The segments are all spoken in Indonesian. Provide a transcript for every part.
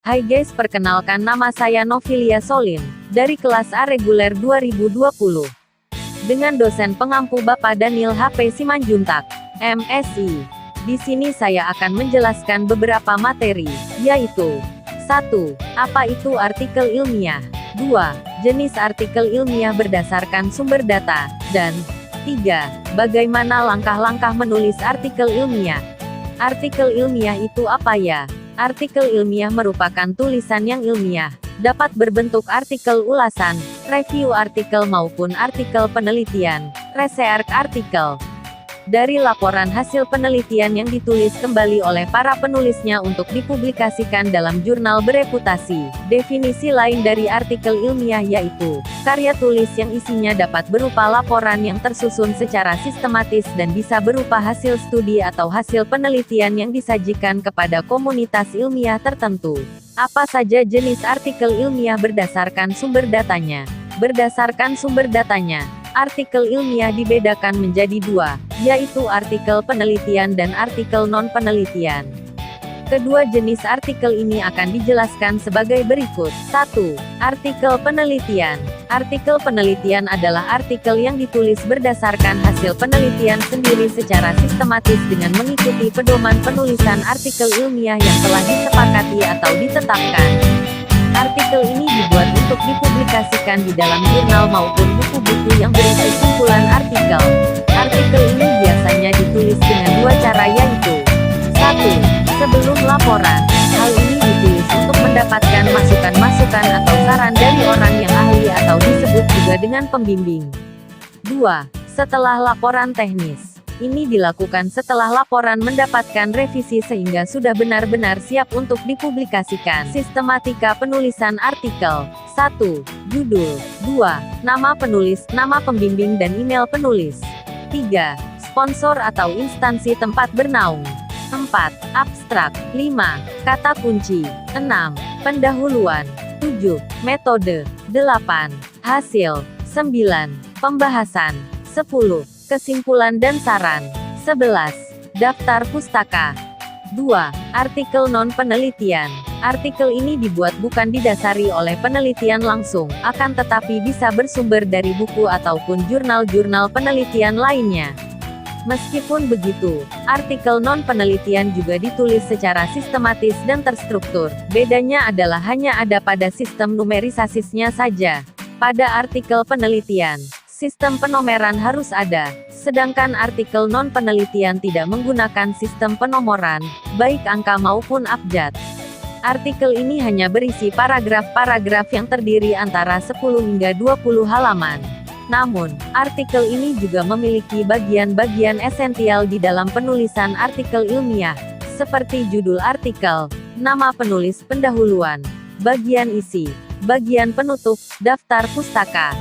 Hai guys, perkenalkan nama saya Novilia Solin, dari kelas A reguler 2020. Dengan dosen pengampu Bapak Daniel HP Simanjuntak, MSI. Di sini saya akan menjelaskan beberapa materi, yaitu 1. Apa itu artikel ilmiah? 2. Jenis artikel ilmiah berdasarkan sumber data, dan 3. Bagaimana langkah-langkah menulis artikel ilmiah? Artikel ilmiah itu apa ya? Artikel ilmiah merupakan tulisan yang ilmiah, dapat berbentuk artikel ulasan, review artikel maupun artikel penelitian, research artikel. Dari laporan hasil penelitian yang ditulis kembali oleh para penulisnya untuk dipublikasikan dalam jurnal bereputasi. Definisi lain dari artikel ilmiah yaitu karya tulis yang isinya dapat berupa laporan yang tersusun secara sistematis dan bisa berupa hasil studi atau hasil penelitian yang disajikan kepada komunitas ilmiah tertentu. Apa saja jenis artikel ilmiah berdasarkan sumber datanya? Berdasarkan sumber datanya, artikel ilmiah dibedakan menjadi dua, yaitu artikel penelitian dan artikel non-penelitian. Kedua jenis artikel ini akan dijelaskan sebagai berikut. 1. Artikel penelitian. Artikel penelitian adalah artikel yang ditulis berdasarkan hasil penelitian sendiri secara sistematis dengan mengikuti pedoman penulisan artikel ilmiah yang telah disepakati atau ditetapkan. Artikel ini dibuat untuk dipublikasikan di dalam jurnal maupun buku-buku yang berisi kumpulan artikel. Artikel ini biasanya ditulis dengan dua cara yaitu 1. Sebelum laporan. Hal ini ditulis untuk mendapatkan masukan-masukan atau saran dari orang yang ahli atau disebut juga dengan pembimbing. 2. Setelah laporan teknis. Ini dilakukan setelah laporan mendapatkan revisi sehingga sudah benar-benar siap untuk dipublikasikan. Sistematika penulisan artikel. 1. Judul. 2. Nama penulis, nama pembimbing dan email penulis. 3. Sponsor atau instansi tempat bernaung. 4. Abstrak. 5. Kata kunci. 6. Pendahuluan. 7. Metode. 8. Hasil. 9. Pembahasan. 10. Kesimpulan dan saran. 11. Daftar pustaka. 2. Artikel non-penelitian. Artikel ini dibuat bukan didasari oleh penelitian langsung, akan tetapi bisa bersumber dari buku ataupun jurnal-jurnal penelitian lainnya. Meskipun begitu, artikel non-penelitian juga ditulis secara sistematis dan terstruktur. Bedanya adalah hanya ada pada sistem numerisasinya saja. Pada artikel penelitian, sistem penomeran harus ada, sedangkan artikel non-penelitian tidak menggunakan sistem penomoran, baik angka maupun abjad. Artikel ini hanya berisi paragraf-paragraf yang terdiri antara 10 hingga 20 halaman. Namun, artikel ini juga memiliki bagian-bagian esensial di dalam penulisan artikel ilmiah, seperti judul artikel, nama penulis, pendahuluan, bagian isi, bagian penutup, daftar pustaka.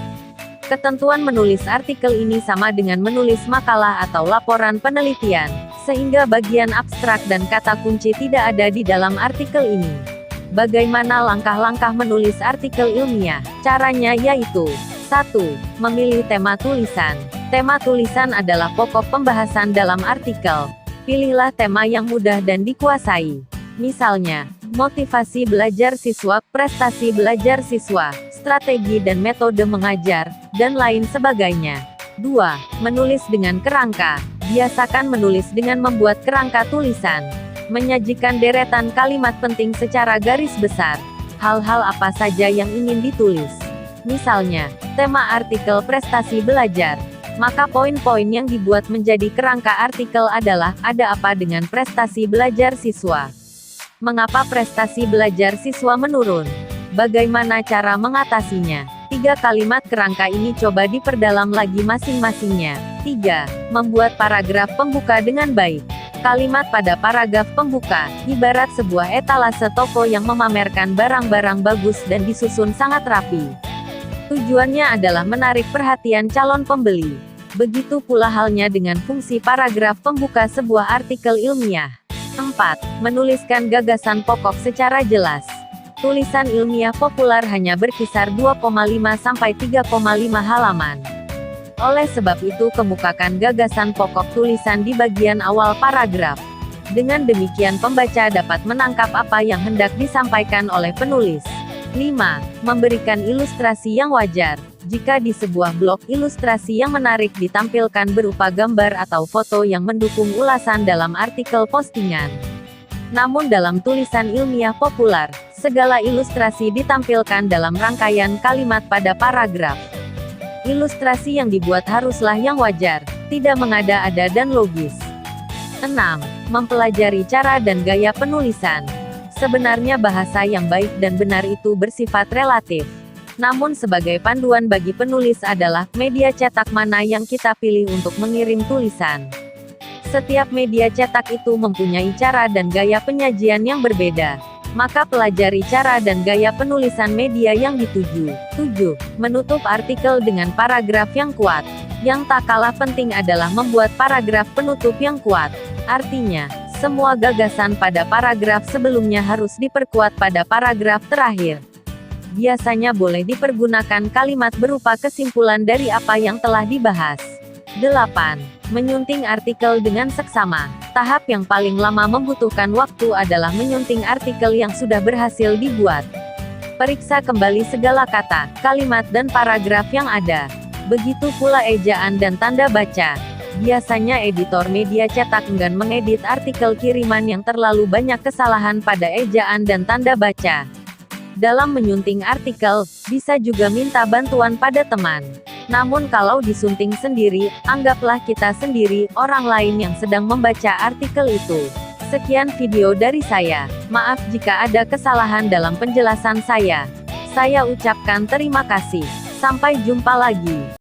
Ketentuan menulis artikel ini sama dengan menulis makalah atau laporan penelitian, sehingga bagian abstrak dan kata kunci tidak ada di dalam artikel ini. Bagaimana langkah-langkah menulis artikel ilmiah? Caranya yaitu 1. Memilih tema tulisan. Tema tulisan adalah pokok pembahasan dalam artikel. Pilihlah tema yang mudah dan dikuasai. Misalnya, motivasi belajar siswa, prestasi belajar siswa, strategi dan metode mengajar, dan lain sebagainya. 2. Menulis dengan kerangka. Biasakan menulis dengan membuat kerangka tulisan. Menyajikan deretan kalimat penting secara garis besar. Hal-hal apa saja yang ingin ditulis. Misalnya, tema artikel prestasi belajar. Maka poin-poin yang dibuat menjadi kerangka artikel adalah, ada apa dengan prestasi belajar siswa? Mengapa prestasi belajar siswa menurun? Bagaimana cara mengatasinya? 3 kalimat kerangka ini coba diperdalam lagi masing-masingnya. 3. Membuat paragraf pembuka dengan baik. Kalimat pada paragraf pembuka, ibarat sebuah etalase toko yang memamerkan barang-barang bagus dan disusun sangat rapi. Tujuannya adalah menarik perhatian calon pembeli. Begitu pula halnya dengan fungsi paragraf pembuka sebuah artikel ilmiah. 4. Menuliskan gagasan pokok secara jelas. Tulisan ilmiah populer hanya berkisar 2,5 sampai 3,5 halaman. Oleh sebab itu kemukakan gagasan pokok tulisan di bagian awal paragraf. Dengan demikian pembaca dapat menangkap apa yang hendak disampaikan oleh penulis. 5. Memberikan ilustrasi yang wajar. Jika di sebuah blog ilustrasi yang menarik ditampilkan berupa gambar atau foto yang mendukung ulasan dalam artikel postingan. Namun dalam tulisan ilmiah populer, segala ilustrasi ditampilkan dalam rangkaian kalimat pada paragraf. Ilustrasi yang dibuat haruslah yang wajar, tidak mengada-ada dan logis. 6. Mempelajari cara dan gaya penulisan. Sebenarnya bahasa yang baik dan benar itu bersifat relatif. Namun sebagai panduan bagi penulis adalah media cetak mana yang kita pilih untuk mengirim tulisan. Setiap media cetak itu mempunyai cara dan gaya penyajian yang berbeda. Maka pelajari cara dan gaya penulisan media yang dituju. 7. Menutup artikel dengan paragraf yang kuat. Yang tak kalah penting adalah membuat paragraf penutup yang kuat. Artinya, semua gagasan pada paragraf sebelumnya harus diperkuat pada paragraf terakhir. Biasanya boleh dipergunakan kalimat berupa kesimpulan dari apa yang telah dibahas. 8. Menyunting artikel dengan seksama. Tahap yang paling lama membutuhkan waktu adalah menyunting artikel yang sudah berhasil dibuat. Periksa kembali segala kata, kalimat dan paragraf yang ada. Begitu pula ejaan dan tanda baca. Biasanya editor media cetak enggan mengedit artikel kiriman yang terlalu banyak kesalahan pada ejaan dan tanda baca. Dalam menyunting artikel, bisa juga minta bantuan pada teman. Namun kalau disunting sendiri, anggaplah kita sendiri, orang lain yang sedang membaca artikel itu. Sekian video dari saya. Maaf jika ada kesalahan dalam penjelasan saya. Saya ucapkan terima kasih. Sampai jumpa lagi.